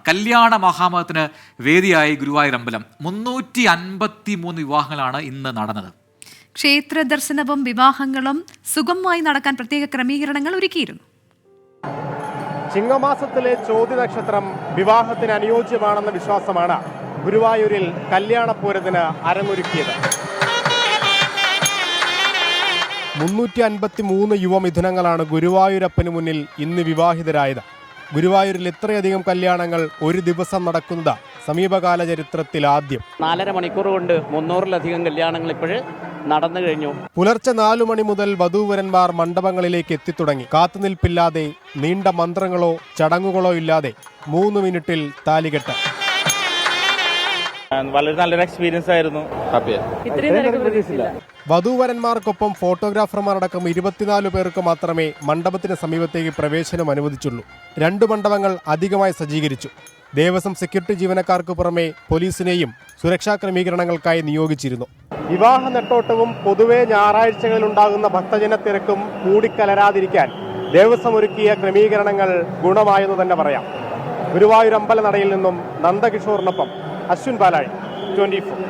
കല്യാണ മഹാമഹത്തിന് വേദിയായി ഗുരുവായൂർ അമ്പലം 353 വിവാഹങ്ങളാണ് ഇന്ന് നടന്നത്. ക്ഷേത്ര ദർശനവും വിവാഹങ്ങളും സുഗമമായി നടക്കാൻ പ്രത്യേക ക്രമീകരണങ്ങൾ ഒരുക്കിയിരുന്നു. ചിങ്ങമാസത്തിലെ ചോതി നക്ഷത്രം വിവാഹത്തിന് അനുയോജ്യമാണെന്ന വിശ്വാസമാണ് ഗുരുവായൂരിൽ കല്യാണപ്പൂരത്തിന് അരങ്ങൊരുക്കിയത്. 353 യുവമിഥുനങ്ങളാണ് ഗുരുവായൂരപ്പന് മുന്നിൽ ഇന്ന് വിവാഹിതരായത്. ഗുരുവായൂരിൽ ഇത്രയധികം കല്യാണങ്ങൾ ഒരു ദിവസം നടക്കുന്നത് സമീപകാല ചരിത്രത്തിൽ ആദ്യം. 4.5 മണിക്കൂർ കൊണ്ട് 300-ലധികം കല്യാണങ്ങൾ ഇപ്പോൾ നടന്നു കഴിഞ്ഞു. പുലർച്ചെ 4 മണി മുതൽ വധൂവരന്മാർ മണ്ഡപങ്ങളിലേക്ക് എത്തിത്തുടങ്ങി. കാത്തുനിൽപ്പില്ലാതെ, നീണ്ട മന്ത്രങ്ങളോ ചടങ്ങുകളോ ഇല്ലാതെ 3 മിനിറ്റിൽ താലികെട്ട്. വളരെ നല്ലൊരു എക്സ്പീരിയൻസ് ആയിരുന്നു. വധൂവരന്മാർക്കൊപ്പം ഫോട്ടോഗ്രാഫർമാരടക്കം 24 പേർക്ക് മാത്രമേ മണ്ഡപത്തിന് സമീപത്തേക്ക് പ്രവേശനം അനുവദിച്ചുള്ളൂ. 2 മണ്ഡപങ്ങൾ അധികമായി സജ്ജീകരിച്ചു. ദേവസ്വം സെക്യൂരിറ്റി ജീവനക്കാർക്ക് പുറമെ പോലീസിനെയും സുരക്ഷാ ക്രമീകരണങ്ങൾക്കായി നിയോഗിച്ചിരുന്നു. വിവാഹ നെട്ടോട്ടവും പൊതുവെ ഞായറാഴ്ചകളിൽ ഉണ്ടാകുന്ന ഭക്തജന തിരക്കും കൂടിക്കലരാതിരിക്കാൻ ദേവസ്വം ഒരുക്കിയ ക്രമീകരണങ്ങൾ ഗുണമായെന്ന് തന്നെ പറയാം. ഗുരുവായൂർ അമ്പലനടയിൽ നിന്നും നന്ദകിഷോറിനൊപ്പം അശ്വിൻ പാലാഴി, 24.